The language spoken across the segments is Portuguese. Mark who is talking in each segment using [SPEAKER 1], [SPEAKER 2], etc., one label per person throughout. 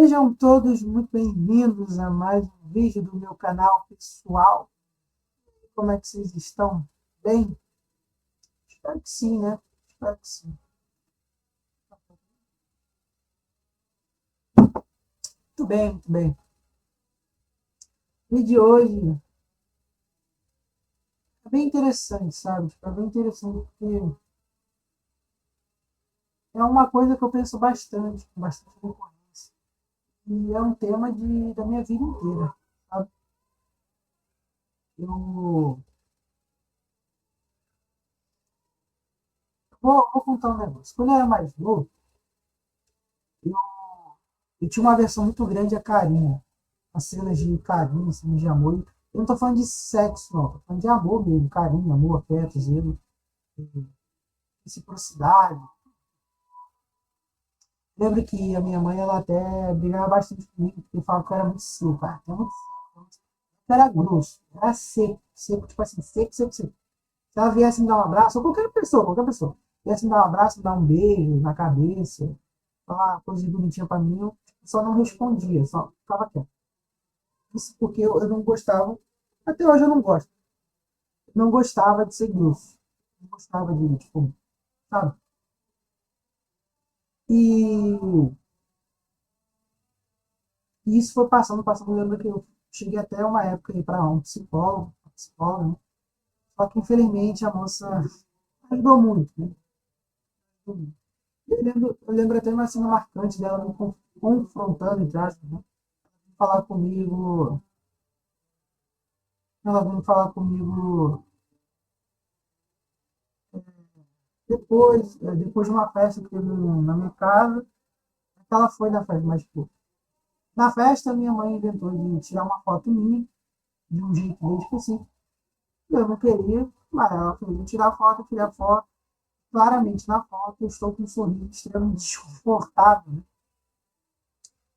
[SPEAKER 1] Sejam todos muito bem-vindos a mais um vídeo do meu canal pessoal. Como é que vocês estão? Bem? Espero que sim, né? Espero que sim. Muito bem, muito bem. O vídeo de hoje é bem interessante, sabe? É bem interessante porque é uma coisa que eu penso bastante, com bastante recorrência. E é um tema da minha vida inteira, sabe? Eu vou contar um negócio. Quando eu era mais novo, eu, eu tinha uma aversão muito grande a carinho. As cenas de carinho, cenas de amor. Eu não tô falando de sexo, não. Tô falando de amor mesmo. Carinho, amor, afeto, zelo, reciprocidade. Lembro que a minha mãe, ela até brigava bastante comigo, porque falava que eu era muito seco. Ah, é muito seco. Eu era grosso. Era seco. Seco, tipo assim, seco, seco, seco. Se ela viesse me dar um abraço, ou qualquer pessoa, viesse me dar um abraço, me dar um beijo na cabeça, falar coisa bonitinha pra mim, eu só não respondia, só ficava quieto. Isso porque eu não gostava, até hoje eu não gosto, não gostava de ser grosso, não gostava de, tipo, sabe? E, e isso foi passando, passando. Eu lembro que eu cheguei até uma época aí para um psicólogo, né? Só que infelizmente a moça ajudou muito, né? Eu lembro até uma cena marcante dela me confrontando, entre aspas, né? Falar comigo, ela veio falar comigo depois de uma festa que teve na minha casa. Ela foi na festa, mas tipo, na festa minha mãe inventou de tirar uma foto minha, de um jeito bem específico. Eu não queria, mas ela fez eu tirar a foto, eu tirei a foto. Claramente na foto eu estou com um sorriso extremamente desconfortável. Né?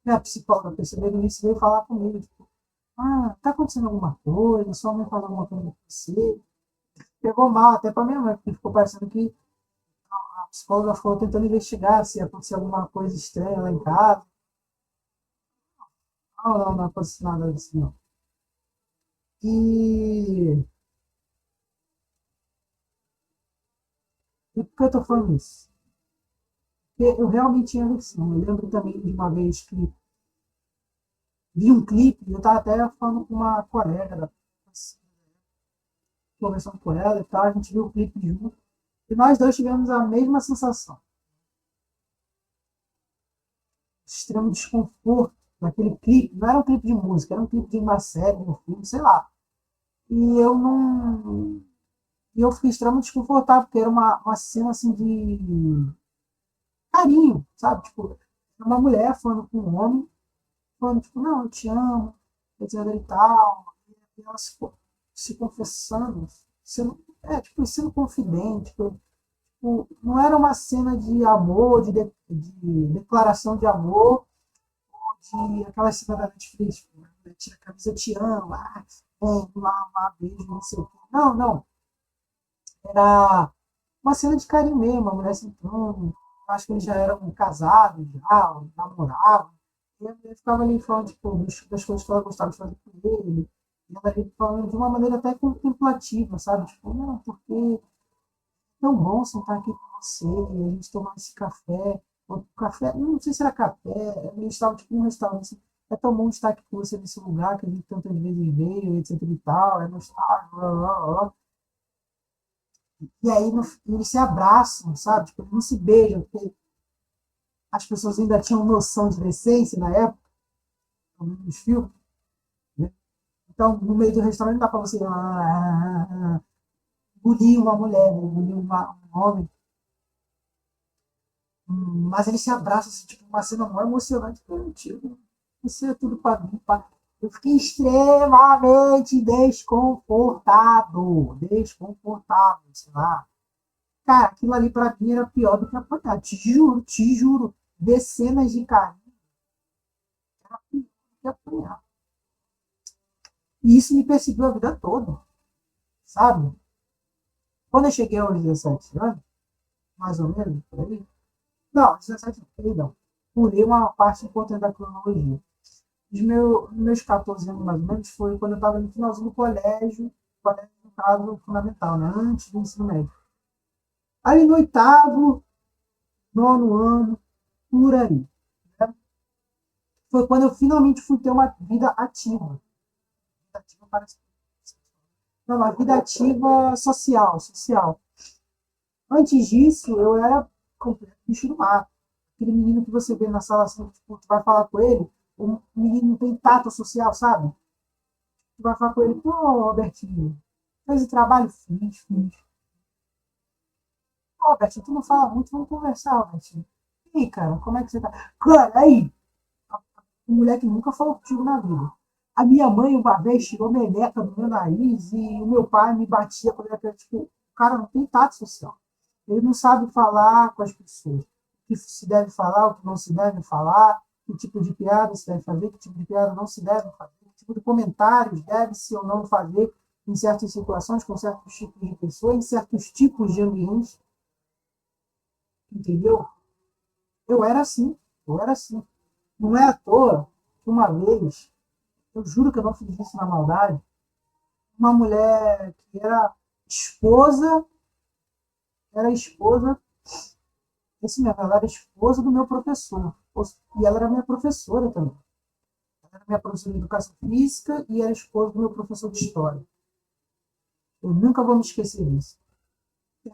[SPEAKER 1] Minha psicóloga percebeu isso e veio falar comigo. Tipo, tá acontecendo alguma coisa? Sua mãe falou alguma coisa com você? Pegou mal até para minha mãe, porque ficou parecendo que a psicóloga ficou tentando investigar se aconteceu alguma coisa estranha lá em casa. Não, não, não aconteceu nada disso, não. E, e por que eu tô falando isso? Porque eu realmente tinha versão. Eu lembro também de uma vez que vi um clipe, eu tava até falando com uma colega, conversando com ela e tal, a gente viu o clipe junto, e nós dois tivemos a mesma sensação. Extremo desconforto naquele clipe. Não era um clipe de música, era um clipe de uma série, de um filme, sei lá. E eu não. E eu fiquei extremamente desconfortável, porque era uma cena assim de carinho, sabe? Tipo, uma mulher falando com um homem, falando, tipo, não, eu te amo, etc e tal. E ela se confessando, tipo, sendo confidente. Tipo, não era uma cena de amor, de declaração de amor, de aquela cena da Netflix, tipo, né? Tira a camisa, eu te amo, lá, beijo, não sei o quê. Não, não. Era uma cena de carinho mesmo, a mulher sentando. Acho que eles já eram casados, já, namoravam. E a mulher ficava ali falando tipo, das coisas que ela gostava de fazer com ele. E ela ali falando de uma maneira até contemplativa, sabe? Tipo, não, porque é tão bom sentar aqui com você e a gente tomar esse café. Ou café, não sei se era café, eles estavam tipo num restaurante. Assim, é tão bom estar aqui com você nesse lugar que a gente tantas vezes veio, etc e tal, é nostálgico, blá, blá, blá. E aí eles se abraçam, sabe? Tipo, eles não se beijam, porque as pessoas ainda tinham noção de decência na época, pelo menos nos filmes. Né? Então, no meio do restaurante não dá pra você engolir uma mulher, né? Engolir um homem. Mas eles se abraçam, assim, tipo, uma cena mó emocionante. Tipo, isso é tudo pra mim. Eu fiquei extremamente desconfortável. Desconfortável, sei lá. Cara, aquilo ali pra mim era pior do que apanhar. Te juro. Ver cenas de carinho era pior do que apanhar. E isso me perseguiu a vida toda, sabe? Quando eu cheguei aos 17 anos, mais ou menos, por aí. Não, 17 não, perdão. pulei uma parte importante da cronologia. Meus 14 anos, mais ou menos, foi quando eu estava no finalzinho do colégio, no caso, fundamental, né? Antes do ensino médio. Ali no oitavo, nono ano, por aí. Né? Foi quando eu finalmente fui ter uma vida ativa. Vida ativa parece. Não, uma vida ativa social. Antes disso, eu era completo bicho do mato. Aquele menino que você vê na sala assim, tipo, tu vai falar com ele, o menino não tem tato social, sabe? Tu vai falar com ele, pô, Albertinho, fez o trabalho? Fiz. Pô, Albertinho, tu não fala muito, vamos conversar, Albertinho. E aí, cara, como é que você tá? Cara, aí, um moleque nunca falou contigo na vida. A minha mãe uma vez tirou meleca do meu nariz e o meu pai me batia quando ele era tipo, o cara não tem tato social. Ele não sabe falar com as pessoas. O que se deve falar, o que não se deve falar, que tipo de piada se deve fazer, que tipo de piada não se deve fazer, que tipo de comentários deve-se ou não fazer em certas situações, com certos tipos de pessoas, em certos tipos de ambientes. Entendeu? Eu era assim. Eu era assim. Não é à toa que uma vez, eu juro que eu não fiz isso na maldade, uma mulher que esposa, era esposa, esse mesmo, ela era esposa do meu professor. E ela era minha professora também. Ela era minha professora de educação física e era esposa do meu professor de história. Eu nunca vou me esquecer disso.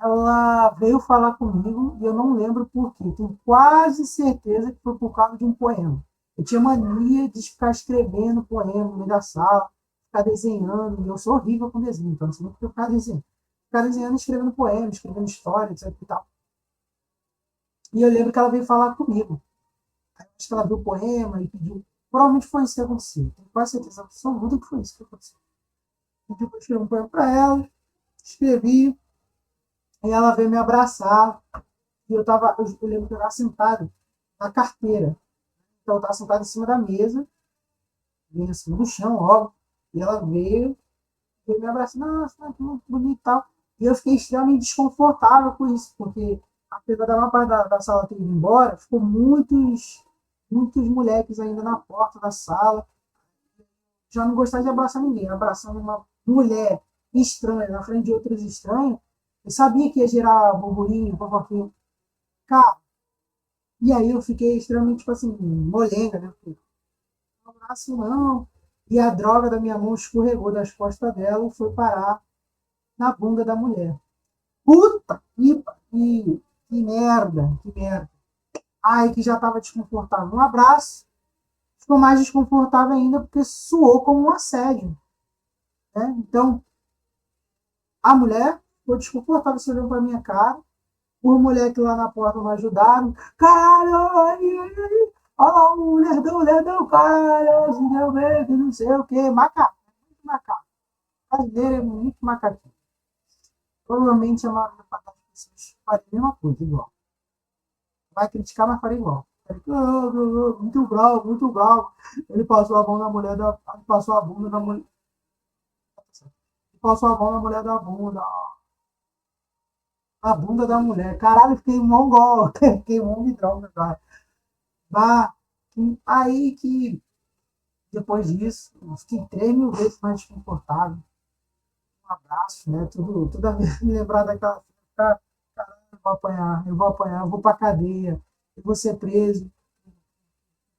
[SPEAKER 1] Ela veio falar comigo e eu não lembro por quê. Tenho quase certeza que foi por causa de um poema. Eu tinha mania de ficar escrevendo poema no meio da sala, ficar desenhando. E eu sou horrível com desenho, então não sei nem porque eu ficava desenhando. Ficar desenhando, escrevendo poema, escrevendo história, etc e tal. E eu lembro que ela veio falar comigo. Aí, acho que ela viu o poema e pediu. Provavelmente foi isso que aconteceu. Tenho quase certeza absoluta que foi isso que aconteceu. Pediu para eu escrever um poema para ela, escrevi, e ela veio me abraçar. E eu lembro que eu estava sentado na carteira. Então eu estava sentado em cima da mesa, bem acima do chão, óbvio. E ela veio me abraçar, nossa, que muito bonito e tal. E eu fiquei extremamente desconfortável com isso, porque apesar da maior parte da sala ter ido embora, ficou muitos moleques ainda na porta da sala. Já não gostava de abraçar ninguém. Abraçando uma mulher estranha na frente de outros estranhos, eu sabia que ia gerar burburinho, fofoquinha. Cara, e aí eu fiquei extremamente, tipo assim, molenga, né? Não abraço não. E a droga da minha mão escorregou das costas dela e foi parar na bunda da mulher. Puta que merda, que merda. Ai, que já estava desconfortável. Um abraço. Ficou mais desconfortável ainda porque suou como um assédio. Né? Então, a mulher ficou desconfortável, se olhando para minha cara. Os moleques lá na porta não ajudaram. Caralho! Olha lá o lerdão, cara, se deu bem, que não sei o que. Macaco, muito macaco. Brasileiro é muito macaquinho. Provavelmente a maioria das pessoas faria a mesma coisa, igual. Vai criticar, mas faria igual. Muito bravo, muito bravo. Ele passou a mão na mulher da. Passou a bunda na mulher. Passou a mão na mulher da bunda. A bunda da mulher. Caralho, fiquei mongol. Fiquei mongol droga, cara. Bah, aí que depois disso, eu fiquei 3.000 vezes mais desconfortável. Um abraço, né? Toda vez me lembrar daquela. Caralho, eu vou pra cadeia, eu vou ser preso,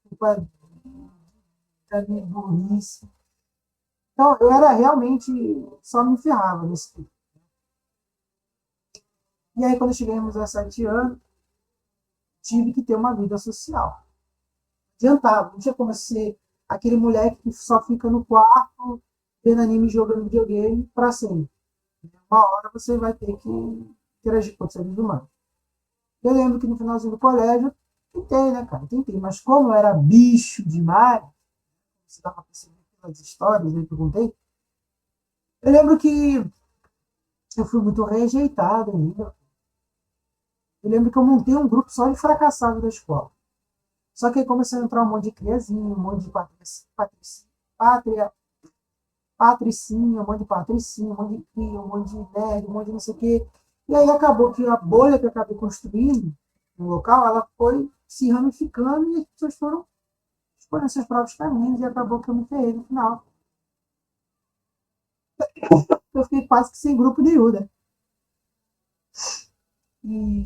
[SPEAKER 1] culpa da minha burrice. Então, eu era realmente. Só me ferrava nesse tempo. E aí, quando eu cheguei aos 17 anos, tive que ter uma vida social. Adiantava, não tinha como ser aquele moleque que só fica no quarto vendo anime jogando videogame para sempre. Uma hora você vai ter que interagir com os seres humanos. Eu lembro que no finalzinho do colégio, tentei, né, cara? Tentei, mas como eu era bicho demais, você dava pra perceber pelas histórias aí que eu contei, eu lembro que eu fui muito rejeitado ainda. Eu lembro que eu montei um grupo só de fracassados da escola. Só que aí começou a entrar um monte de criazinha, um monte de pátria, patricinha, um monte de patricinha, um monte de cria, um monte de nerd, um monte de não sei o quê. E aí acabou que a bolha que eu acabei construindo no local, ela foi se ramificando e as pessoas foram escolhendo seus próprios caminhos e acabou que eu me ferrei no final. Eu fiquei quase que sem grupo de Yuda. E,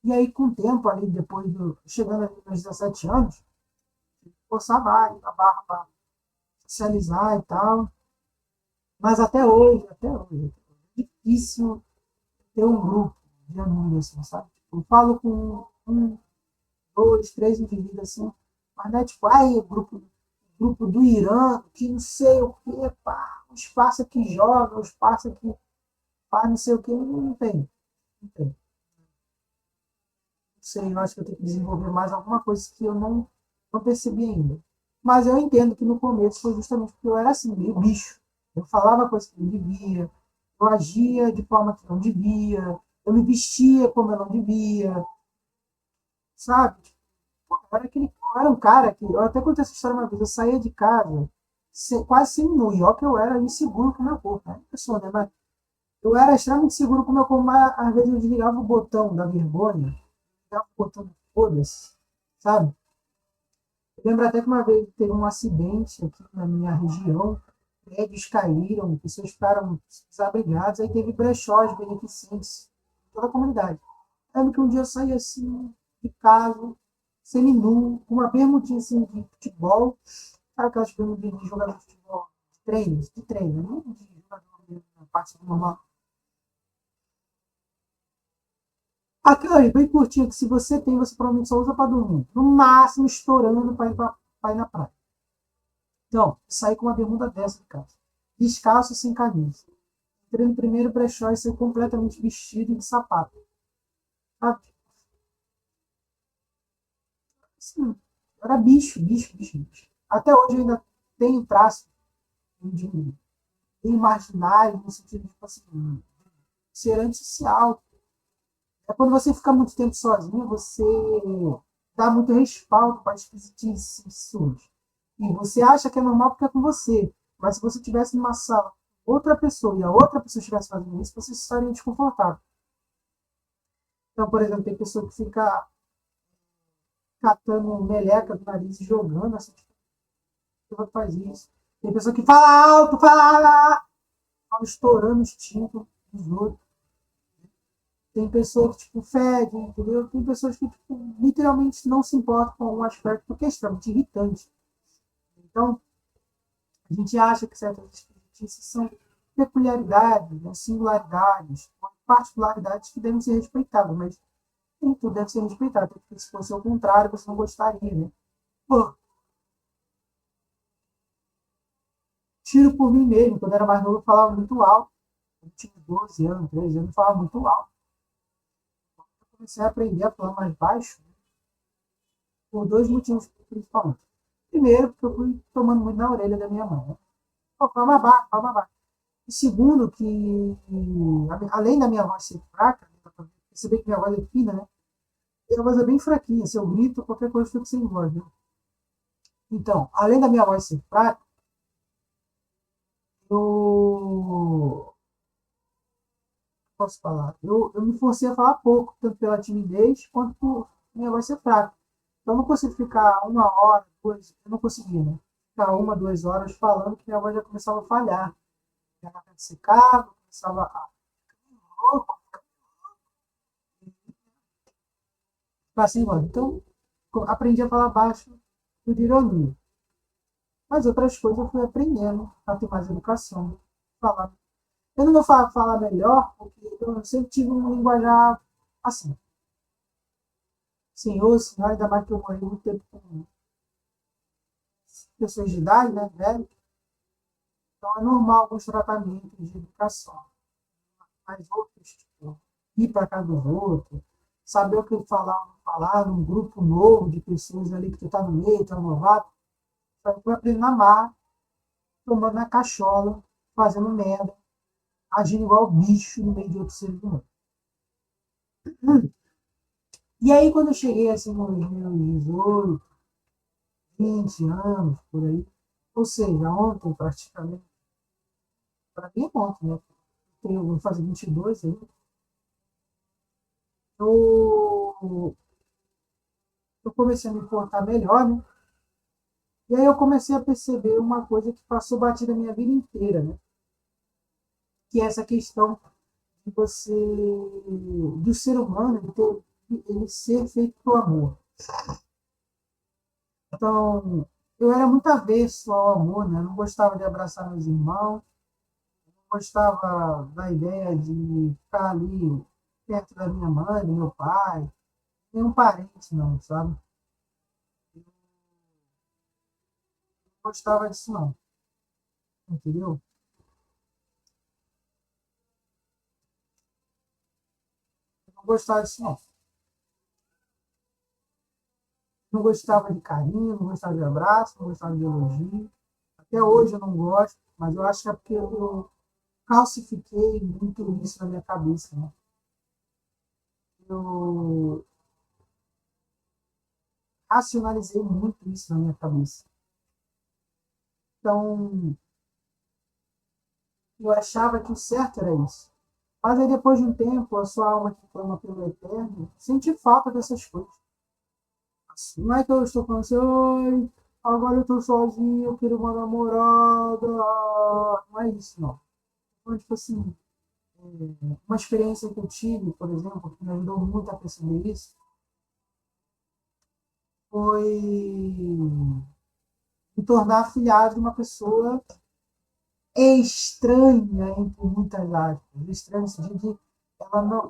[SPEAKER 1] e aí, com o tempo, ali, depois chegando ali nos 17 anos, forçava a barra para socializar e tal. Mas até hoje, é difícil ter um grupo de amigos, assim, sabe? Eu falo com um, dois, três indivíduos assim, mas não é tipo, ai, grupo do Irã, que não sei o que, pá, os passa que joga, os passa que faz não sei o que, não tem. Não tem. Não sei, eu acho que eu tenho que desenvolver mais alguma coisa que eu não percebi ainda. Mas eu entendo que no começo foi justamente porque eu era assim, meio bicho. Eu falava coisas que não devia, eu agia de forma que não devia, eu me vestia como eu não devia, sabe? Eu era um cara que, eu até contei essa história uma vez, eu saía de casa quase semi-nu, e ó que eu era inseguro com o meu corpo, né? Pessoa, né? Mas eu era extremamente seguro com o meu corpo, mas às vezes eu desligava o botão da vergonha, ligava o botão do foda-se, sabe? Eu lembro até que uma vez teve um acidente aqui na minha região, prédios caíram, pessoas ficaram desabrigadas, aí teve brechós beneficentes em toda a comunidade. Eu lembro que um dia eu saí assim, de casa, semi-nu, com uma bermudinha assim de futebol, sabe aquelas bermudinhas de jogador de futebol, de treino, não de jogador mesmo, na parte normal. Aquela ali, bem curtinha, que se você tem, você provavelmente só usa para dormir. No máximo, estourando para ir na praia. Então, saí com uma bermuda dessa de casa. Descalço, sem camisa. Entrei no primeiro brechó e saí completamente vestido de sapato. Sabe? Assim, era bicho. Até hoje eu ainda tenho traço de imaginário, no sentido de, tipo assim, ser antissocial. É quando você fica muito tempo sozinho, você dá muito respaldo para as suas. E você acha que é normal porque é com você. Mas se você estivesse numa sala, outra pessoa e a outra pessoa estivesse fazendo isso, você estaria desconfortável. Então, por exemplo, tem pessoa que fica catando meleca do nariz e jogando, assim, tipo, faz isso. Tem pessoa que fala alto, fala estourando os tímpanos dos outros. Tem pessoas que, tipo, fedem, entendeu? Tem pessoas que, tipo, literalmente não se importam com algum aspecto porque é extremamente irritante. Então, a gente acha que certas experiências são peculiaridades, né, singularidades, particularidades que devem ser respeitadas, mas nem tudo deve ser respeitado, porque se fosse o contrário, você não gostaria, né? Pô, tiro por mim mesmo, quando eu era mais novo, eu falava muito alto. Eu tinha 12 anos, 13 anos, eu falava muito alto. Eu comecei a aprender a falar mais baixo, né, por dois motivos principalmente. Primeiro, porque eu fui tomando muito na orelha da minha mãe. Né? Pô, fala mais baixo, fala mais baixo. E segundo, que além da minha voz ser fraca, né, perceber que minha voz é fina, né? Minha voz é bem fraquinha. Se eu grito, qualquer coisa eu fico sem voz. Né? Então, além da minha voz ser fraca, eu posso falar? Eu me forcei a falar pouco, tanto pela timidez quanto por minha voz ser fraca. Então, eu não consigo ficar uma hora, duas, eu não conseguia, né? Ficar uma, 2 horas falando que minha voz já começava a falhar. Já garganta secava, começava a ficar louco, ficar sem voz. Então, aprendi a falar baixo por ironia. Mas outras coisas eu fui aprendendo a ter mais educação. Falar. Eu não vou falar melhor, porque eu sempre tive um linguajar assim. Senhor, senhora, ainda mais que eu morei muito tempo com pessoas de idade, né, velho. Então é normal alguns tratamentos de educação. Mas outros, tipo, ir para casa dos outros, saber o que falar ou não falar, num grupo novo de pessoas ali que tu tá no meio, tu é novato, vai aprender na mar, tomando na cachola, fazendo merda, agindo igual bicho no meio de outros seres humanos. E aí, quando eu cheguei assim nos meus 18, 20 anos, por aí, ou seja, ontem praticamente, para mim é ontem, né? Eu vou fazer 22 aí. eu, eu comecei a me portar melhor, né? E aí eu comecei a perceber uma coisa que passou batida a minha vida inteira, né? Que é essa questão de você, do ser humano, ele ser feito pro amor. Então, eu era muito avesso ao amor, né? Eu não gostava de abraçar meus irmãos, não gostava da ideia de ficar ali perto da minha mãe, do meu pai, nenhum parente, não, sabe? Não gostava disso, não, entendeu? Eu não gostava disso, não. Não gostava de carinho, não gostava de abraço, não gostava de elogio. Até hoje eu não gosto, mas eu acho que é porque eu calcifiquei muito isso na minha cabeça, né? Eu racionalizei muito isso na minha cabeça. Então, eu achava que o certo era isso. Mas aí, depois de um tempo, a sua alma que clama pelo eterno sente falta dessas coisas. Não é que eu estou falando assim, oi, agora eu estou sozinho, eu quero uma namorada. Não é isso, não. Então, tipo assim, uma experiência que eu tive, por exemplo, que me ajudou muito a perceber isso, foi me tornar afilhado de uma pessoa estranha, entre muitas aspas. Estranha no sentido de ela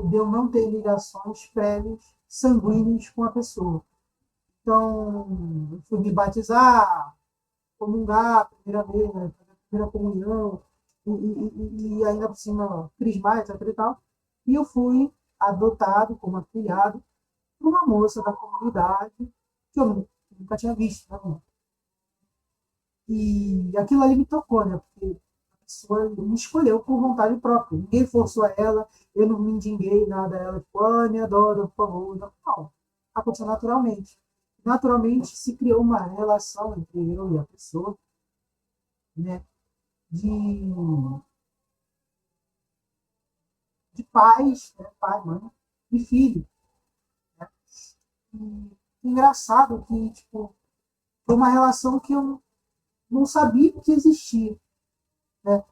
[SPEAKER 1] de eu não ter ligações prévias sanguíneas com a pessoa. Então, eu fui me batizar, comungar a primeira vez, né, fazer a primeira comunhão, e ainda por cima crismar, etc. E tal. E eu fui adotado como afilhado por uma moça da comunidade que eu nunca tinha visto. Né? E aquilo ali me tocou, né? Porque a pessoa me escolheu por vontade própria. Ninguém forçou ela, eu não me mendiguei nada a ela, tipo, ah, me adora, por favor. Não. Aconteceu naturalmente. Naturalmente se criou uma relação entre eu e a pessoa, né? De, de pais, né? Pai, mãe e filho. E engraçado que, tipo, foi uma relação que eu não sabia que existia, né?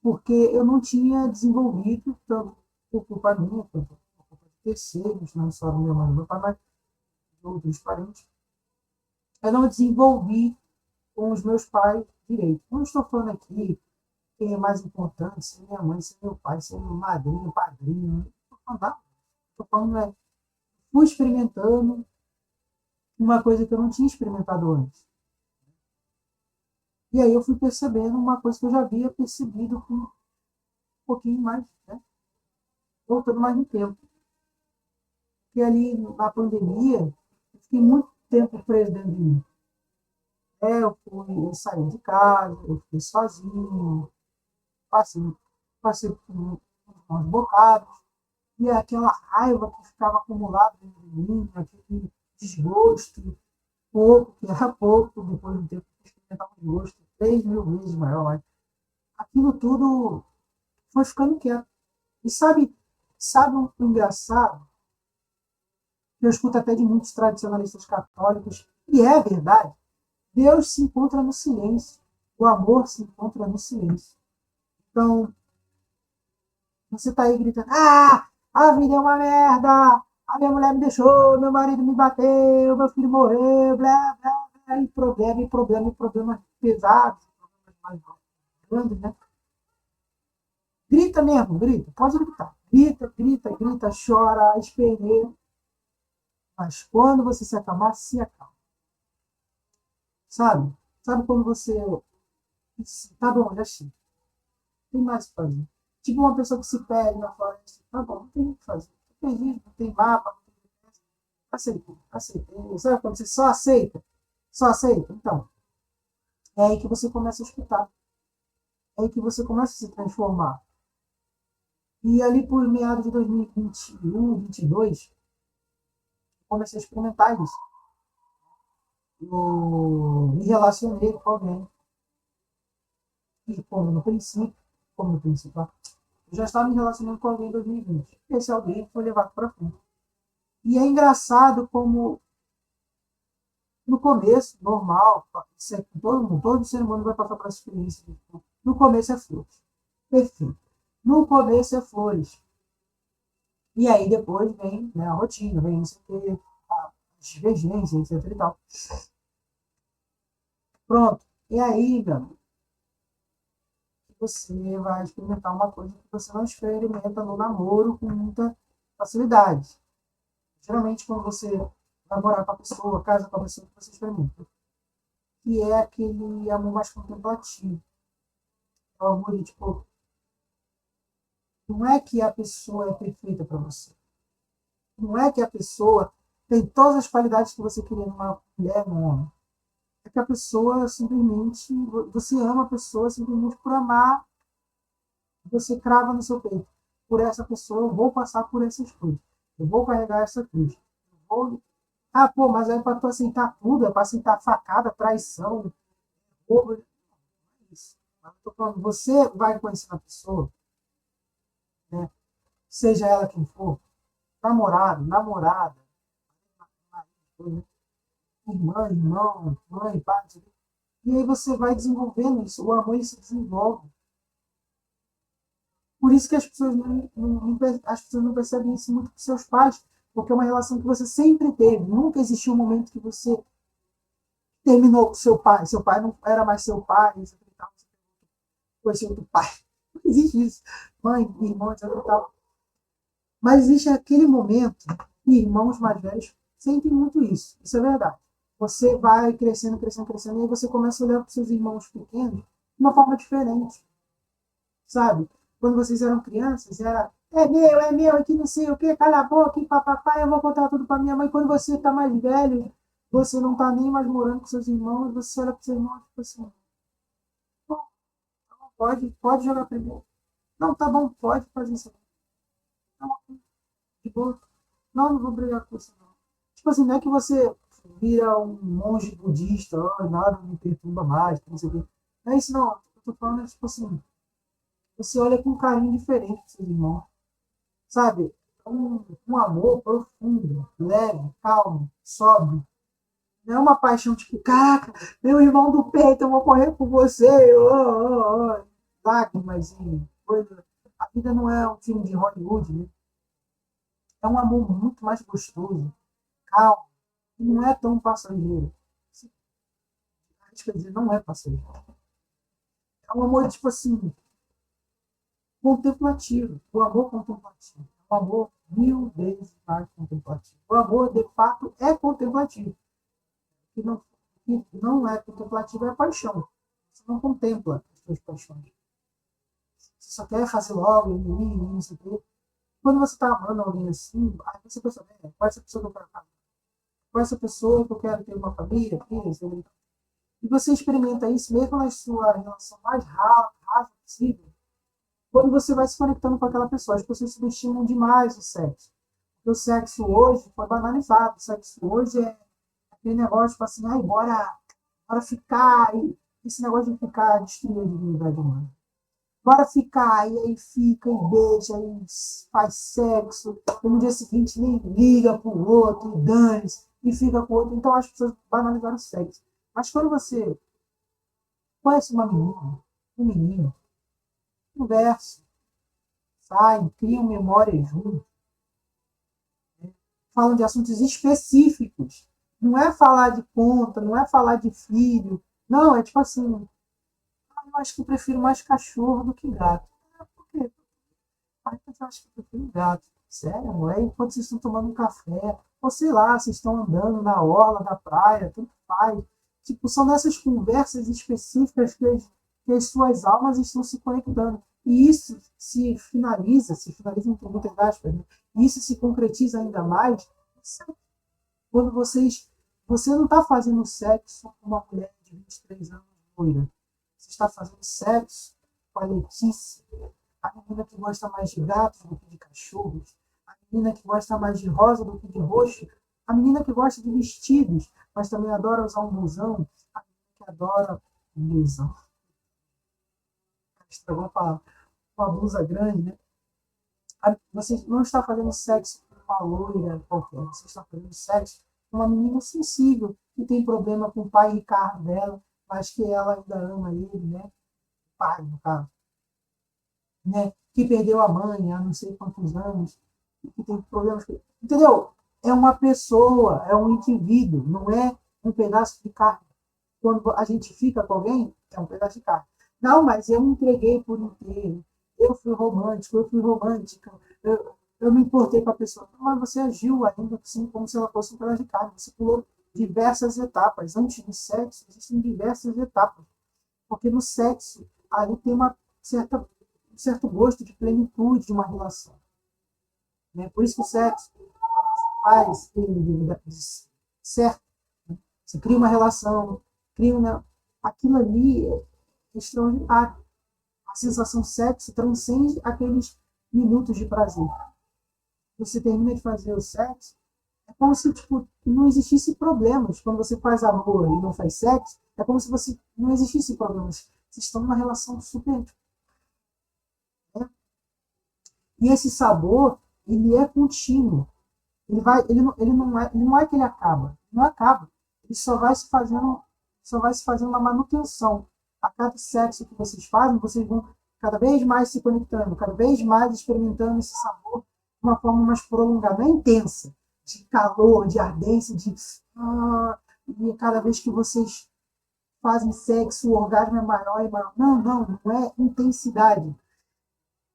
[SPEAKER 1] Porque eu não tinha desenvolvido, tanto por culpa minha, quanto por culpa de terceiros, não só do meu mãe e do meu pai, mas de outros parentes, eu não desenvolvi com os meus pais direito. Não estou falando aqui quem é mais importante, se é minha mãe, se é meu pai, se é meu madrinho, padrinho, não estou falando nada. Estou falando, fui experimentando uma coisa que eu não tinha experimentado antes. E aí eu fui percebendo uma coisa que eu já havia percebido com um pouquinho mais, né? Voltando mais no tempo. E ali na pandemia, eu fiquei muito tempo preso dentro de mim. Eu saí de casa, eu fiquei sozinho, passei, passei por uns bocados, e aquela raiva que ficava acumulada dentro de mim, aquele desgosto, pouco, que era pouco, depois de um tempo eu experimentava um desgosto 3.000 vezes maior, mas aquilo tudo foi ficando quieto. E sabe um engraçado? Eu escuto até de muitos tradicionalistas católicos, e é verdade. Deus se encontra no silêncio. O amor se encontra no silêncio. Então, você está aí gritando: ah, a vida é uma merda, a minha mulher me deixou, meu marido me bateu, meu filho morreu, blá, blá, blá, e problema, e problema, e problemas pesados, problemas mais grandes, né? Grita mesmo, grita, pode gritar. Grita, grita, grita, chora, esperneia. Mas quando você se acalmar, se acalma. Sabe? Sabe quando você. Tá bom, já chega. Tem mais o que fazer. Tipo uma pessoa que se perde na floresta. Tá bom, não tem o que fazer. Não tem livro, não tem mapa, não tem. Aceitei, aceitei. Sabe quando você só aceita? Só aceita? Então, é aí que você começa a escutar. É aí que você começa a se transformar. E ali por meados de 2021, 2022, comecei a experimentar isso. Eu me relacionei com alguém. E como no princípio, Eu já estava me relacionando com alguém em 2020. Esse alguém foi levado para frente. E é engraçado como no começo, normal, todo ser humano vai passar por essa experiência. No começo é flores. Perfeito. No começo é flores. E aí depois vem, né, a rotina, vem isso aqui, as divergências, etc e tal. Pronto. E aí, meu, você vai experimentar uma coisa que você não experimenta no namoro com muita facilidade. Geralmente, quando você vai morar com a pessoa, casa com a pessoa, que você experimenta. Que é aquele amor mais contemplativo. É o amor de, tipo, não é que a pessoa é perfeita para você. Não é que a pessoa tem todas as qualidades que você queria numa mulher, num homem. É que a pessoa simplesmente, você ama a pessoa simplesmente por amar, você crava no seu peito. Por essa pessoa, eu vou passar por essas coisas. Eu vou carregar essa cruz. Eu vou... Ah, pô, mas é para tu aceitar tudo, é para aceitar facada, traição, roubo. Não é isso. Eu tô falando, você vai conhecer a pessoa, né? Seja ela quem for, namorado, namorada, irmã, irmão, mãe, pai, e aí você vai desenvolvendo isso, o amor ele se desenvolve. Por isso que as pessoas não percebem isso muito com seus pais, porque é uma relação que você sempre teve. Nunca existiu um momento que você terminou com seu pai não era mais seu pai, você conheceu outro pai. Não existe isso. Mãe, irmão, etc. Mas existe aquele momento que irmãos mais velhos sentem muito isso. Isso é verdade. Você vai crescendo, crescendo, crescendo, e aí você começa a olhar para os seus irmãos pequenos de uma forma diferente, sabe? Quando vocês eram crianças, era é meu, aqui não sei o que, cala a boca, e papapá, eu vou contar tudo para minha mãe. Quando você está mais velho, você não está nem mais morando com seus irmãos, você olha para seus irmãos e tipo assim, pode jogar primeiro. Não, tá bom, pode fazer isso. Não, de boa. Não, não vou brigar com você, não. Tipo assim, não é que você vira um monge budista, oh, nada me perturba mais, não sei o quê. Não é isso, não. Eu tô falando, tipo assim, você olha com um carinho diferente para seus irmãos, sabe? Um amor profundo, leve, calmo, sóbrio. Não é uma paixão tipo, caraca, meu irmão do peito, eu vou correr por você, lágrimas e coisa. A vida não é um filme de Hollywood, né? É um amor muito mais gostoso, calmo, e não é tão passageiro. Quer dizer, não é passageiro. É um amor, tipo assim, contemplativo. O amor contemplativo. O amor 1000 vezes mais contemplativo. O amor, de fato, é contemplativo. Que não é contemplativo é paixão. Você não contempla as suas paixões. Você só quer fazer logo, não sei o quê. Quando você está amando alguém assim, aí você pensa, qual é essa pessoa que eu quero casar? Qual é essa pessoa que eu quero ter uma família, filhos, e você experimenta isso mesmo na sua relação mais rasa possível, quando você vai se conectando com aquela pessoa. As pessoas subestimam demais o sexo. Porque o sexo hoje foi banalizado. O sexo hoje é aquele negócio, tipo assim, ai, bora ficar. E esse negócio de ficar destruindo a dignidade humana. Bora ficar, e aí fica, e beija, e faz sexo, e no dia seguinte nem liga pro outro, e dane-se, e fica com o outro. Então as pessoas banalizaram o sexo. Mas quando você conhece uma menina, um menino, conversa, sai, criam memórias juntos, falam de assuntos específicos. Não é falar de conta, não é falar de filho. Não, é tipo assim, eu acho que eu prefiro mais cachorro do que gato. Por quê? Eu acho que eu prefiro gato. Sério, é enquanto vocês estão tomando um café, ou sei lá, vocês estão andando na orla da praia, tudo faz. Tipo, são nessas conversas específicas que as suas almas estão se conectando. E isso se finaliza entre muitas aspas, né? E isso se concretiza ainda mais quando você não está fazendo sexo com uma mulher de 23 anos loira. Você está fazendo sexo com a Letícia, a menina que gosta mais de gatos do que de cachorros, a menina que gosta mais de rosa do que de roxo, a menina que gosta de vestidos, mas também adora usar um blusão, a menina que adora blusão. Estragou a palavra. Uma blusa grande, né? Você não está fazendo sexo com uma loira qualquer, você está fazendo sexo com uma menina sensível, que tem problema com o pai Ricardo dela, mas que ela ainda ama ele, né? O pai, no caso, né? Que perdeu a mãe há não sei quantos anos, que tem problemas. Entendeu? É uma pessoa, é um indivíduo, não é um pedaço de carne. Quando a gente fica com alguém, é um pedaço de carne. Não, mas eu me entreguei por inteiro. Eu fui romântico, eu fui romântica. Eu me importei com a pessoa. Mas você agiu ainda assim como se ela fosse um pedaço de carne. Você pulou diversas etapas. Antes do sexo, existem diversas etapas. Porque no sexo, ali tem um certo gosto de plenitude de uma relação. Né? Por isso que o sexo faz certo. Né? Você cria uma relação, cria uma... aquilo ali é extraordinário. A sensação sexo transcende aqueles minutos de prazer. Você termina de fazer o sexo, é como se tipo, não existisse problemas. Quando você faz amor e não faz sexo, é como se você não existisse problemas. Vocês estão numa relação super. Né? E esse sabor, ele é contínuo. Ele não é que ele acaba. Não acaba. Ele só vai se fazendo uma manutenção. A cada sexo que vocês fazem, vocês vão cada vez mais se conectando, cada vez mais experimentando esse sabor de uma forma mais prolongada, não é intensa, de calor, de ardência, e cada vez que vocês fazem sexo, o orgasmo é maior e maior. Não, não, não é intensidade,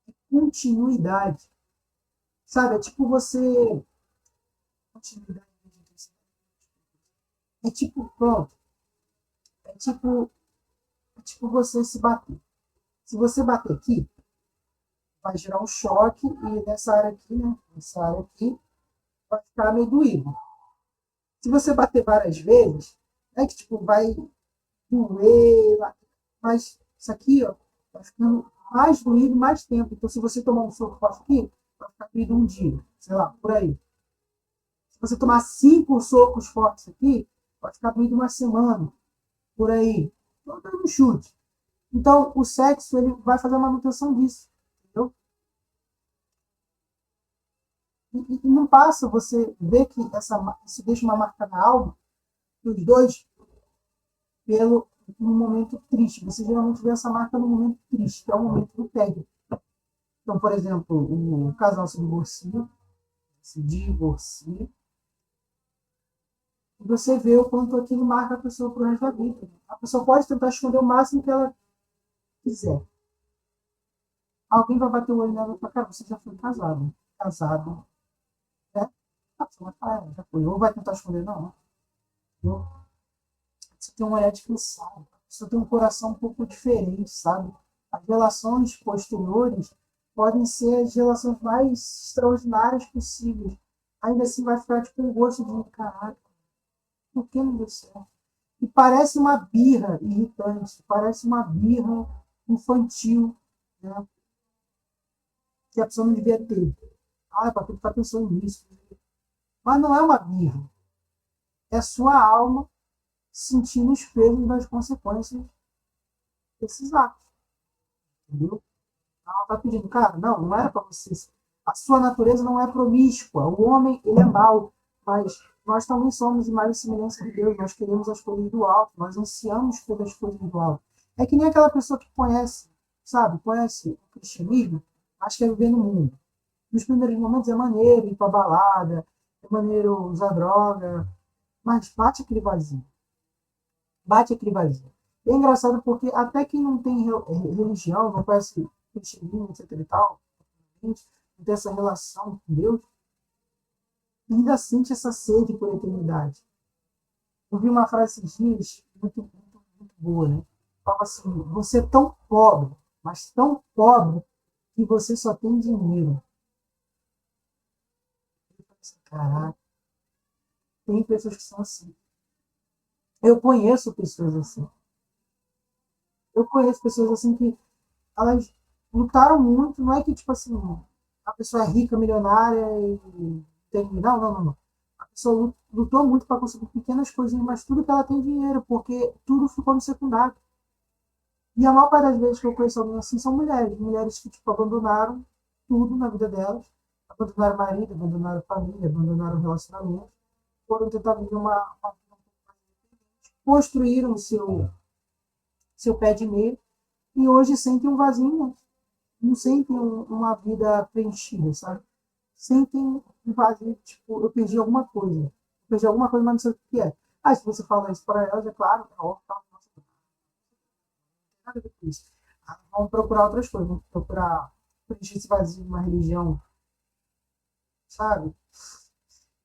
[SPEAKER 1] é continuidade. Sabe, é tipo você. Continuidade. É tipo, pronto, é tipo, é tipo você se bater. Se você bater aqui, vai gerar um choque e nessa área aqui, né? Nessa área aqui, vai ficar meio doído. Se você bater várias vezes, é que tipo, vai doer, mas isso aqui, ó, vai ficando mais doído mais tempo. Então, se você tomar um soco forte aqui, vai ficar doído um dia, sei lá, por aí. Se você tomar 5 socos fortes aqui, vai ficar doído uma semana, por aí. Então, dando um chute. Então, o sexo ele vai fazer a manutenção disso. Entendeu? E não passa você ver que isso deixa uma marca na alma dos dois no momento triste. Você geralmente vê essa marca no momento triste, que é o momento do término. Então, por exemplo, o casal se divorcia, e você vê o quanto aquilo marca a pessoa pro resto da vida. A pessoa pode tentar esconder o máximo que ela quiser. Alguém vai bater o olho nela e falar, cara, você já foi casado. Casado. Né? A pessoa vai falar, já foi. Ou vai tentar esconder, não. Entendeu? Você tem um olhar descansado. Você tem um coração um pouco diferente, sabe? As relações posteriores podem ser as relações mais extraordinárias possíveis. Ainda assim vai ficar tipo um gosto de caraca, por que não deu certo? E parece uma birra irritante, parece uma birra infantil, né? Que a pessoa não devia ter. Ah, para que tu tá pensando nisso? Mas não é uma birra. É a sua alma sentindo os pesos das consequências desses atos. Entendeu? Ela está pedindo, cara, não, não era para vocês. A sua natureza não é promíscua. O homem, ele é mau. Mas nós também somos imagem e semelhança de Deus. Nós queremos as coisas do alto. Nós ansiamos pelas coisas do alto. É que nem aquela pessoa que conhece, sabe, conhece o cristianismo, mas quer viver no mundo. Nos primeiros momentos é maneiro ir para balada, é maneiro usar droga, mas bate aquele vazio. Bate aquele vazio. E é engraçado porque até quem não tem religião, não conhece cristianismo, etc e tal, não tem essa relação com Deus, ainda sente essa sede por eternidade. Eu vi uma frase esses dias muito boa, né? Fala assim, você é tão pobre, mas tão pobre, que você só tem dinheiro. Eu falei assim, caraca, tem pessoas que são assim. Eu conheço pessoas assim. Eu conheço pessoas assim que elas lutaram muito, não é que tipo assim, a pessoa é rica, milionária e tem. Não, não, não, não. A pessoa lutou muito para conseguir pequenas coisinhas, mas tudo que ela tem é dinheiro, porque tudo ficou no secundário. E a maior parte das vezes que eu conheço alguém assim são mulheres, mulheres que tipo, abandonaram. tudo na vida delas, abandonaram o marido, abandonaram a família, abandonaram o relacionamento, foram tentar viver uma vida, construíram o seu pé de meia e hoje sentem um vazio, não sentem uma vida preenchida, sabe? Sentem um vazio, tipo, eu perdi alguma coisa. Eu perdi alguma coisa, mas não sei o que é. Ah, se você fala isso para elas, é claro, é óbvio, tá, nossa, não tem nada a ver com isso. Ah, vamos procurar outras coisas, vamos procurar preencher esse vazio numa religião, sabe?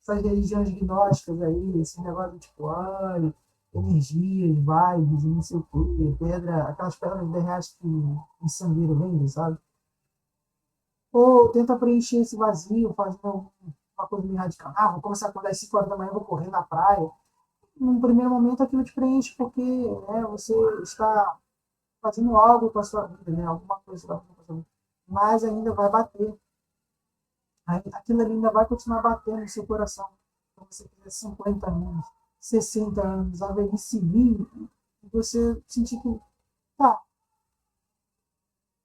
[SPEAKER 1] Essas religiões gnósticas aí, esse negócio tipo, ai, energias, vibes, e não sei o quê, pedra, aquelas pedras de reais que em Sangueiro vende, sabe? Ou tenta preencher esse vazio, fazendo uma coisa meio radical. Ah, vou começar a acordar às 5 horas da manhã, vou correr na praia. Num primeiro momento aquilo te preenche porque você está fazendo algo com a sua vida, né? Alguma coisa está fazendo com a sua vida. Mas ainda vai bater. Aquilo ali ainda vai continuar batendo no seu coração. Então você tiver 50 anos, 60 anos, a velhice vir, e você sentir que, tá,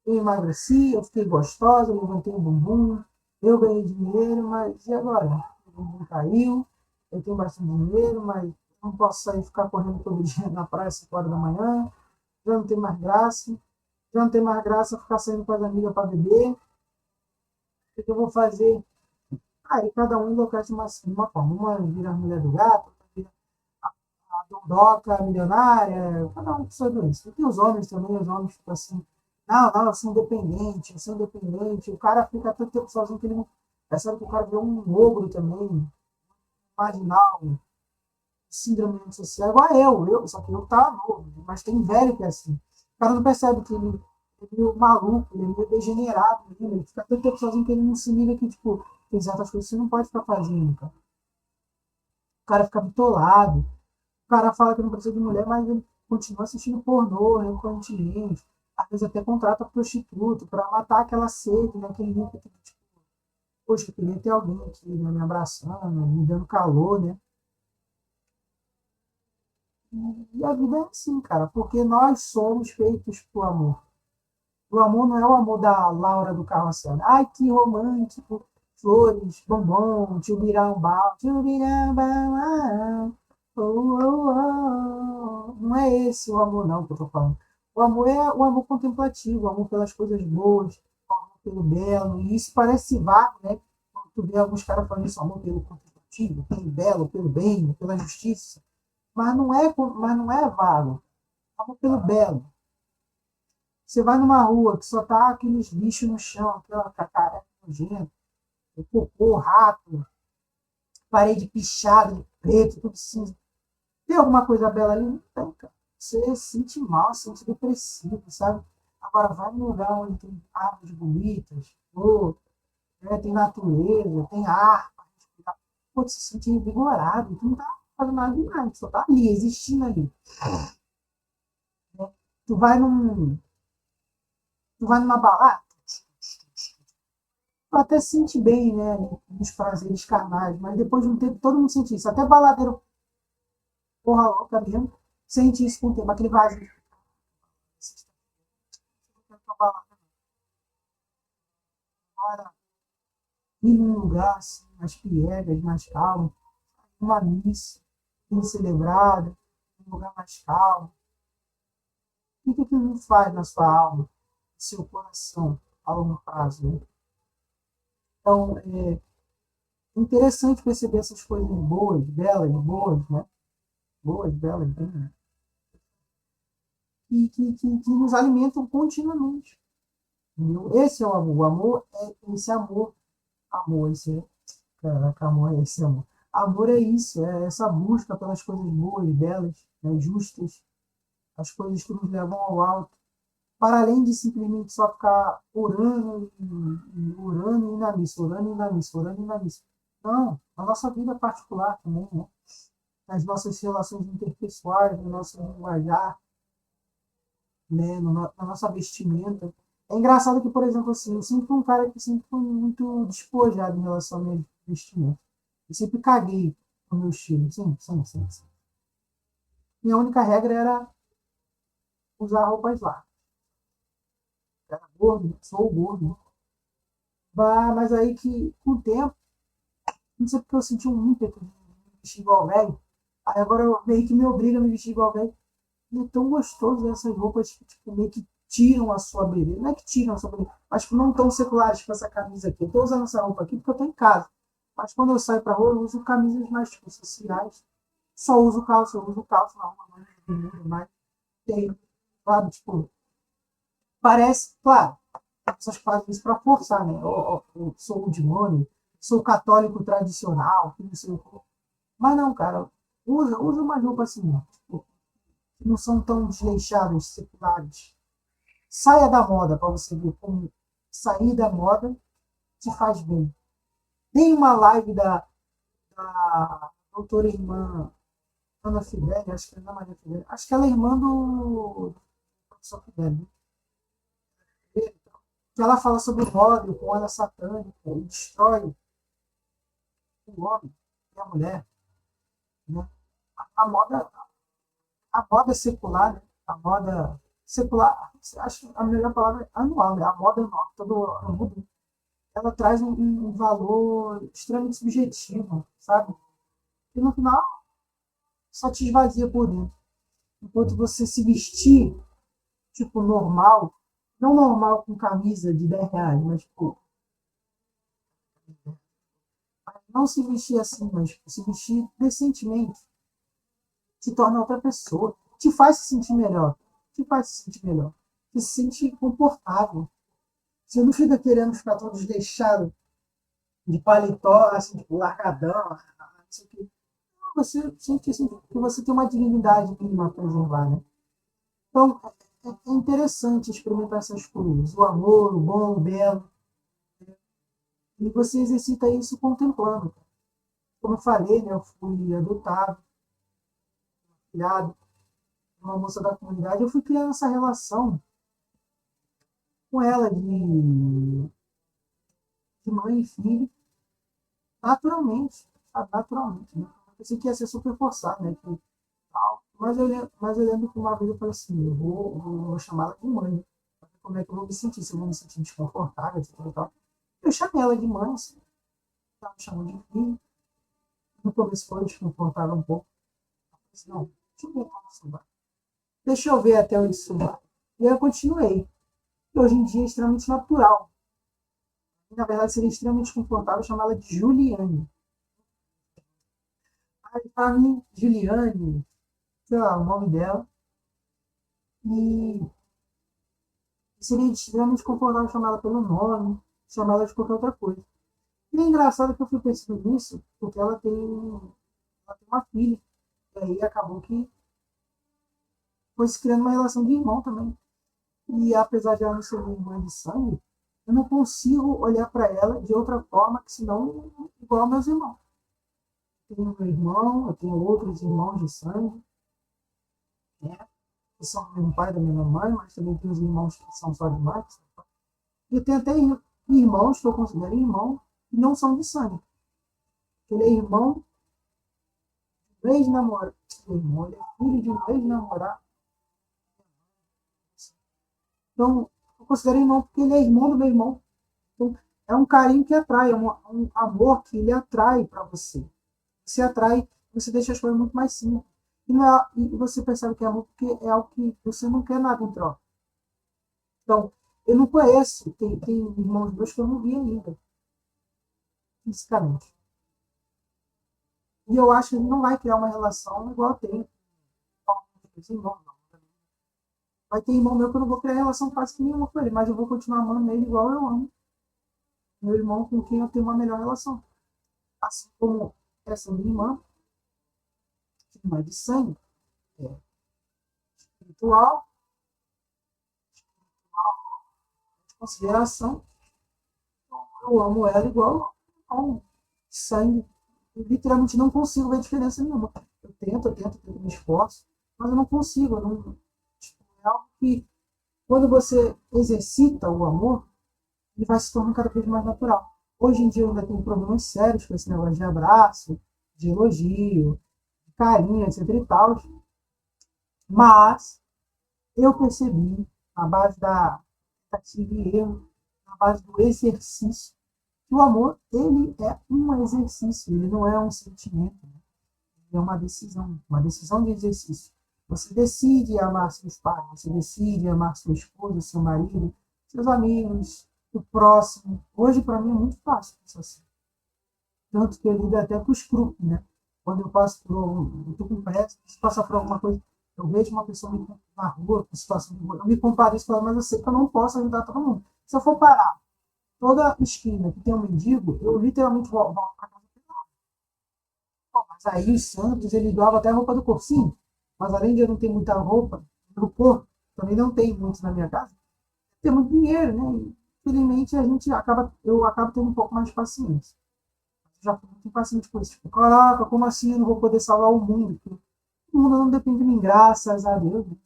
[SPEAKER 1] eu emagreci, eu fiquei gostosa, eu levantei o bumbum, eu ganhei dinheiro, mas e agora? O bumbum caiu, eu tenho bastante dinheiro, mas não posso sair e ficar correndo todo dia na praia às 5 horas da manhã, já não tem mais graça, já não tem mais graça ficar saindo com as amigas para beber, o que eu vou fazer? Aí cada um enlouquece uma forma. Uma vira a mulher do gato, outra vira a dondoca milionária, cada um com sua doença. E tem os homens também, os homens ficam assim, não, eu sou independente. O cara fica tanto tempo sozinho que ele não. Percebe que o cara virou um ogro também, marginal, síndrome social, igual só que eu tava novo, mas tem velho que é assim. O cara não percebe que ele é meio maluco, ele é meio degenerado, ele fica tanto tempo sozinho que ele não se liga que, tipo, tem certas coisas que você não pode ficar fazendo, cara. O cara fica bitolado, o cara fala que não precisa de mulher, mas ele continua assistindo pornô recorrentemente, às vezes até contrata prostituto para matar aquela sede, né, aquele nível que, tipo, poxa, eu queria ter alguém aqui, né, me abraçando, me dando calor, né? E a vida é assim, cara, porque nós somos feitos por amor. O amor não é o amor da Laura do Carrossel. Ai, que romântico. Flores, bombom, tchubirambau, tchubirambau. Oh, oh, oh. Não é esse o amor, não, que eu tô falando. O amor é o amor contemplativo, o amor pelas coisas boas, o amor pelo belo. E isso parece vago, né? Quando tu vê alguns caras falando isso, amor pelo contemplativo, pelo belo, pelo bem, pela justiça. Mas não é vago. Amor pelo belo. Você vai numa rua que só tá aqueles lixos no chão, aquela cacaré nojenta, cocô, rato, parede pichada, de preto, tudo cinza. Tem alguma coisa bela ali? Não tem, cara. Você se sente mal, se sente depressivo, sabe? Agora vai num lugar onde tem árvores bonitas, flor, né, tem natureza, tem ar, pô, você se sente revigorado, tu não tá fazendo nada demais, só tá ali, existindo ali. Né? Tu vai num, tu vai numa balada, tu até se sente bem, né, nos prazeres carnais, mas depois de um tempo todo mundo sente isso, até baladeiro porra louca mesmo, sente isso com o tempo, aquele vazio. Agora, ir num lugar assim, mais piegas, mais calmo, uma missa bem celebrada, um lugar mais calmo. O que aquilo faz na sua alma, no seu coração, a longo prazo? Né? Então, é interessante perceber essas coisas boas, né? Boas, belas, bem, né? Que nos alimentam continuamente. Entendeu? Esse é o amor. O amor é esse amor. Amor, esse é. Caraca, amor é esse amor. Amor é isso, é essa busca pelas coisas boas, belas, né, justas, as coisas que nos levam ao alto, para além de simplesmente só ficar orando e orando e na missa, orando e na missa, orando e na missa. Não, na nossa vida particular também, né? Nas nossas relações interpessoais, no nosso linguajar, né? Na nossa vestimenta. É engraçado que, por exemplo, assim, eu sempre fui um cara que sempre foi muito despojado em relação ao meu vestimento. Eu sempre caguei o meu estilo, sim, sim, sim, sim. Minha única regra era usar roupas largas. Era gordo, sou gordo, Mas aí que, com o tempo, não sei porque eu senti um ímpeto de me vestir igual velho. Aí agora eu meio que me obriga a me vestir igual velho. E é tão gostoso essas roupas que tipo, meio que tiram a sua beleza. Não é que tiram a sua beleza, mas tipo, não tão seculares com essa camisa aqui. Eu tô usando essa roupa aqui porque eu tô em casa. Mas quando eu saio pra rua, eu uso camisas mais tipo, sociais. Só uso calça, eu uso calça na rua, mas tem, sabe, tipo, parece, claro, as pessoas fazem isso para forçar, né? Eu sou de money, sou católico tradicional, que não sei o quê. Mas não, cara, usa uma roupa assim, tipo, que não são tão desleixadas, seculares. Saia da moda para você ver como sair da moda te faz bem. Tem uma live da doutora irmã Ana Fidel, acho que é Ana Maria Fidel, acho que ela é irmã do professor Fidel, que ela fala sobre o modo, com ela satânica, e destrói o homem e a mulher. Né? A, moda, a moda secular, né? A moda secular, acho que a melhor palavra é anual, né? A moda anual, todo ano, ela traz um valor extremamente subjetivo, sabe? E no final só te esvazia por dentro. Enquanto você se vestir, tipo, normal, não normal com camisa de R$ 10, mas, tipo, não se vestir assim, mas tipo, se vestir decentemente, te torna outra pessoa, te faz se sentir melhor, te faz se sentir melhor, te se sente confortável. Você não fica querendo ficar todo desleixado de paletó, assim, tipo, largadão, não sei o quê. Você sente assim, que você tem uma dignidade mínima a preservar, né? Então, é interessante experimentar essas coisas. O amor, o bom, o belo. E você exercita isso contemplando. Como eu falei, né, eu fui adotado, criado, uma moça da comunidade. Eu fui criando essa relação com ela de mãe e filho, naturalmente. Sabe? Naturalmente. Né? Eu pensei que ia ser super forçado, né? Que, tal. Mas eu lembro que uma vez eu falei assim, vou chamar ela de mãe. Como é que eu vou me sentir? Se eu vou me sentir desconfortável, etc. E tal. Eu chamei ela de mãe, assim, ela me chamou de filho. No começo foi desconfortável um pouco. Eu falei assim, não, deixa eu voltar no subar. Deixa eu ver até onde isso vai. E aí eu continuei. E hoje em dia é extremamente natural. E, na verdade, seria extremamente confortável chamar ela de Juliane. Aí, para mim, Juliane, sei lá, o nome dela. E seria extremamente confortável chamar ela pelo nome, chamar ela de qualquer outra coisa. E é engraçado que eu fui pensando nisso, porque ela tem uma filha. E aí acabou que foi se criando uma relação de irmão também. E apesar de ela não ser minha irmã de sangue, eu não consigo olhar para ela de outra forma que senão igual aos meus irmãos. Eu tenho meu irmão, eu tenho outros irmãos de sangue, né? Que são do mesmo pai, da mesma mãe, mas também tenho os irmãos que são só de mãe. E eu tenho até irmãos que eu considero irmão que não são de sangue. Ele é irmão de um ex-namorado. Ele é filho de um ex-namorado. Então, eu considero irmão porque ele é irmão do meu irmão. Então, é um carinho que atrai, é um amor que ele atrai para você. Você atrai, você deixa as coisas muito mais simples. E você percebe que é amor porque é algo que você não quer nada em troca. Então, eu não conheço, tem irmãos meus que eu não vi ainda, fisicamente. E eu acho que ele não vai criar uma relação igual tem com os irmãos. Não. Vai ter irmão meu que eu não vou criar relação quase nenhuma com ele, mas eu vou continuar amando ele igual eu amo meu irmão com quem eu tenho uma melhor relação. Assim como essa minha irmã, que não é de sangue, é espiritual, de consideração, eu amo ela igual ao sangue. Eu literalmente não consigo ver diferença nenhuma. Eu tento, me esforço, mas eu não consigo. Eu não, tipo, é algo que, quando você exercita o amor, ele vai se tornando cada vez mais natural. Hoje em dia eu ainda tenho problemas sérios com esse negócio de abraço, de elogio, de carinho, etc e tal. Mas eu percebi, na base da tentativa e erro, na base do exercício, que o amor, ele é um exercício, ele não é um sentimento, né? Ele é uma decisão de exercício. Você decide amar seus pais, você decide amar sua esposa, seu marido, seus amigos, o próximo. Hoje, para mim, é muito fácil isso assim. Tanto que eu lido até com os grupos, né? Quando eu passo por eu tô com pressa, se passar por alguma coisa, eu vejo uma pessoa na rua, com situação de rua, eu me comparo isso com ela, mas eu sei que eu não posso ajudar todo mundo. Se eu for parar toda esquina que tem um mendigo, eu literalmente volto para casa. Mas aí os santos, ele doava até a roupa do corpo, sim. Mas além de eu não ter muita roupa no corpo, também não tenho muito na minha casa, tem muito dinheiro, né? Infelizmente, eu acabo tendo um pouco mais de paciência. Já fui muito impaciente com isso. Tipo, caraca, como assim eu não vou poder salvar o mundo? O mundo não depende de mim, graças a Deus. Né?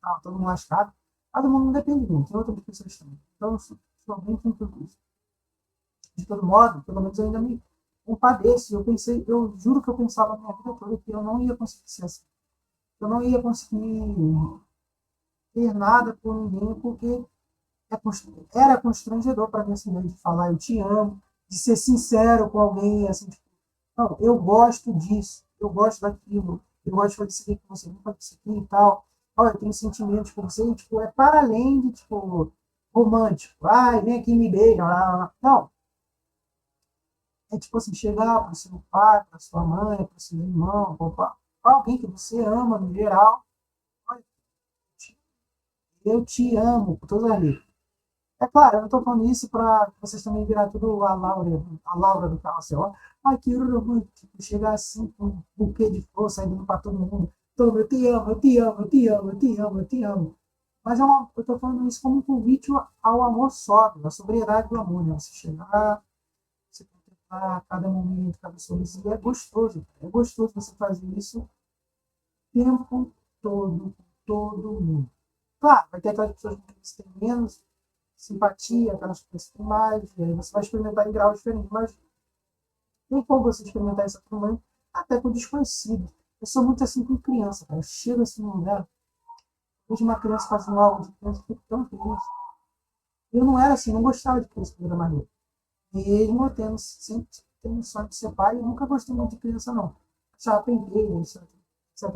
[SPEAKER 1] Tá todo mundo lascado. Mas o mundo não depende de mim, tem outras pessoas também. Então, eu sou bem tranquilo com isso. De todo modo, pelo menos eu ainda me compadeço. Eu juro que eu pensava a minha vida toda que eu não ia conseguir ser assim. Eu não ia conseguir ter nada por ninguém, porque era constrangedor para mim assim, de falar eu te amo, de ser sincero com alguém, assim, tipo, não, eu gosto disso, eu gosto daquilo, eu gosto de fazer isso aqui com você, vamos fazer isso aqui e tal. Olha, eu tenho sentimentos por você, e, tipo, é para além de, tipo, romântico. Ai, vem aqui e me beija. Lá, lá, lá. Não, é tipo assim, chegar para o seu pai, para sua mãe, para o seu irmão, para alguém que você ama no geral. Olha, eu te amo, por todas as letras. É claro, eu não estou falando isso para vocês também virar tudo a Laura do Carrossel. Ai, que romântico, chegar assim com um buquê de flor saindo para todo mundo. Todo mundo, eu te amo, eu te amo, eu te amo, eu te amo, eu te amo. Mas eu estou falando isso como um convite ao amor sóbrio, à sobriedade do amor, né? Você chegar, você contemplar cada momento, cada sorriso. E é gostoso você fazer isso o tempo todo, com todo mundo. Claro, vai ter aquelas pessoas que você tem menos simpatia, aquelas pessoas que têm mais, e aí você vai experimentar em graus diferentes, mas tem como você experimentar isso também, até com desconhecido. Eu sou muito assim com criança, cara. Eu chego assim num lugar, vejo uma criança fazendo algo de criança, eu fico tão feliz. Eu não era assim, não gostava de criança quando era mais novo. Mesmo eu tendo, sempre tendo um sonho de ser pai, eu nunca gostei muito de criança, não. Achava pentelho, etc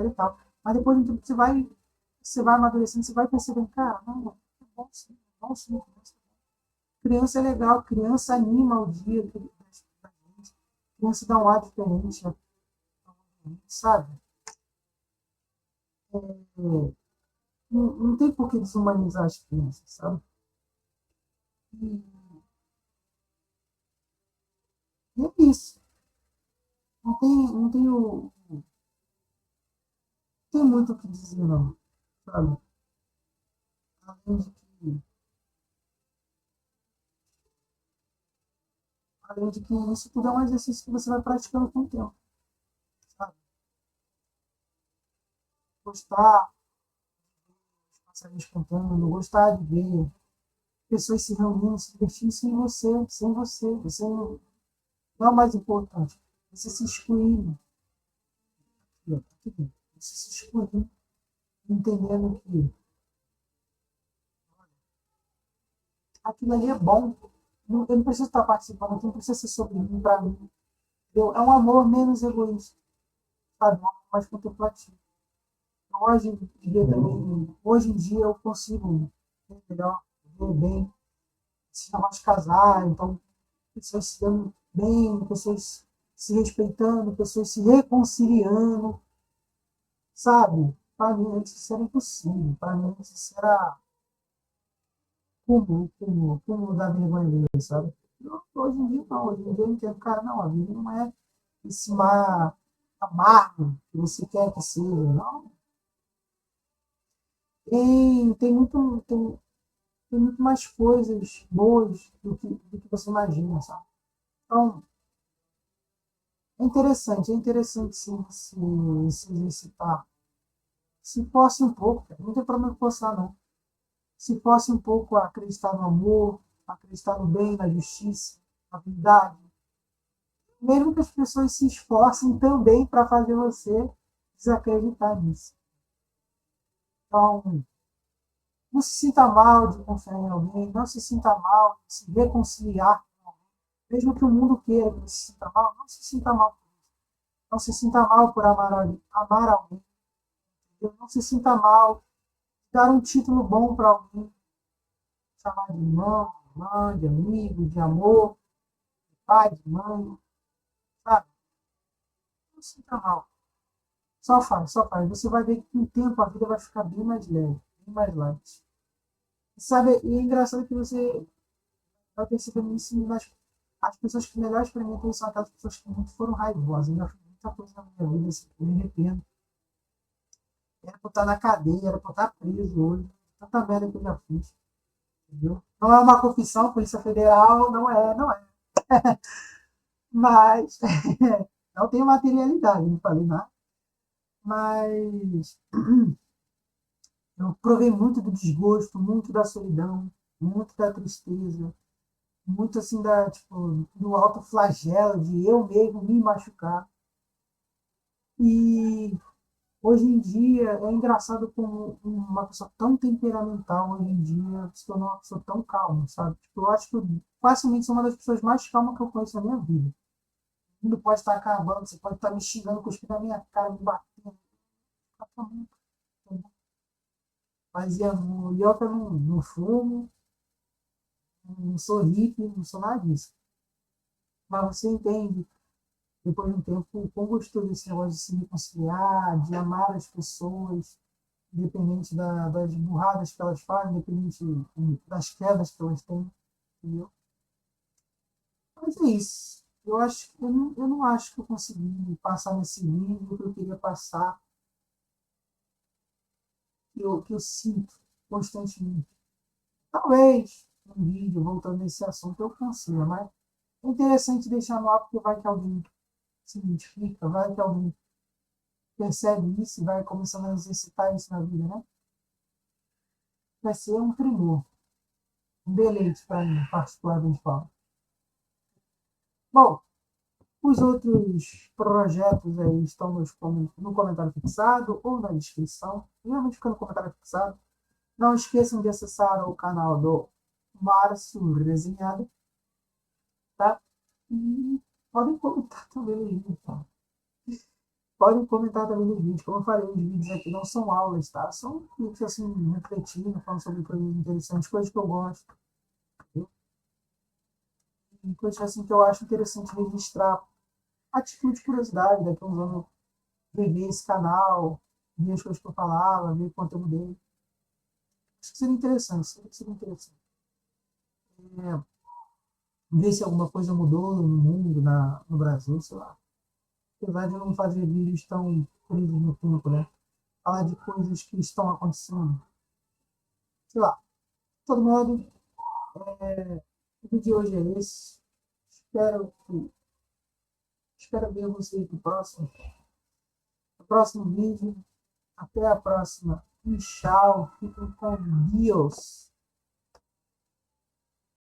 [SPEAKER 1] e tal. Mas depois de um tempo você vai amadurecendo, você vai percebendo, cara, não, é bom sim, é bom sim. Criança é legal, criança anima o dia, criança dá um ar diferente, sabe? É, não tem por que desumanizar as crianças, sabe? E, e é isso. Não tem muito o que dizer, não, sabe? Além de que, além de que isso tudo é um exercício que você vai praticando com o tempo, sabe? Gostar de passarinhos cantando, gostar de ver pessoas se reunindo, se divertindo sem você. Você não é o mais importante. Você se excluindo. Você se excluindo, entendendo que aquilo ali é bom. Eu não preciso estar participando, não precisa ser sobre mim, para mim. Entendeu? É um amor menos egoísta, sabe? Um amor mais contemplativo. Hoje em dia também, hoje em dia eu consigo ver melhor, ver bem, se negócio de casar, então pessoas se dando bem, pessoas se respeitando, pessoas se reconciliando, sabe? Para mim antes isso era impossível, para mim antes isso era cúmulo da vergonha dele, sabe? Hoje em dia não, hoje em dia eu entendo, cara, não, a vida não é esse mar amargo que você quer que seja, não. Tem muito mais coisas boas do que você imagina, sabe? Então, é interessante sim, se exercitar. Se force um pouco, cara, não tem problema forçar, não. Se force um pouco a acreditar no amor, a acreditar no bem, na justiça, na verdade, mesmo que as pessoas se esforcem também para fazer você desacreditar nisso. Então, não se sinta mal de confiar em alguém, não se sinta mal de se reconciliar. Mesmo que o mundo queira que você se sinta mal, não se sinta mal por isso. Não se sinta mal por amar alguém. Entendeu? Não se sinta mal dar um título bom para alguém, chamar de irmão, de irmã, de amigo, de amor, de pai, de mãe, sabe? Não se sinta mal. Só faz, só faz. Você vai ver que com o tempo a vida vai ficar bem mais leve, bem mais light. E sabe, e é engraçado que você vai percebendo isso nas as pessoas que melhor experimentam isso são aquelas pessoas que muito foram raivosas. Eu já fiz muita coisa na minha vida, assim, que me arrependo. Era pra eu estar na cadeia, era pra eu estar preso hoje. Tanta merda que eu já fiz, entendeu? Não é uma confissão, Polícia Federal, não é, não é. Mas não tem materialidade, não falei nada. Mas eu provei muito do desgosto, muito da solidão, muito da tristeza, muito assim da, tipo, do alto flagelo de eu mesmo me machucar. E hoje em dia é engraçado como uma pessoa tão temperamental hoje em dia se tornou uma pessoa tão calma, sabe? Tipo, eu acho que eu facilmente sou uma das pessoas mais calmas que eu conheço na minha vida. O mundo pode estar acabando, você pode estar me xingando, cuspindo na minha cara, me batendo. Mas e eu que eu não fumo, não sou hippie, não sou nada disso. Mas você entende, depois de um tempo, o quão gostoso esse negócio de se reconciliar, de amar as pessoas, independente das burradas que elas fazem, independente das quedas que elas têm, entendeu? Mas é isso. Eu não acho que eu consegui passar nesse nível que eu queria passar, que eu sinto constantemente. Talvez um vídeo voltando nesse assunto eu consiga, mas é interessante deixar no ar porque vai que alguém se identifica, vai que alguém percebe isso e vai começando a exercitar isso na vida, né? Vai ser um primor, um deleite para mim, particularmente falando. Bom, os outros projetos aí estão no comentário fixado ou na descrição. Geralmente fica no comentário fixado. Não esqueçam de acessar o canal do Márcio Resenhado, tá? E podem comentar também nos vídeos, tá? Podem comentar também nos vídeos. Como eu falei, os vídeos aqui não são aulas, tá? São vídeos assim, refletindo, falando sobre coisas interessantes, coisas que eu gosto. Entendeu? E coisas assim que eu acho interessante registrar a título de curiosidade, daqui a uns anos rever esse canal, ver as coisas que eu falava, ver o conteúdo dele. Acho que seria interessante, seria interessante. É, ver se alguma coisa mudou no mundo, no Brasil, sei lá. Apesar de eu não fazer vídeos tão presos no tempo, né? Falar de coisas que estão acontecendo. Sei lá. De todo modo, o vídeo de hoje é esse. Espero, espero ver vocês no próximo vídeo. Até a próxima. E tchau. Fiquem com Deus.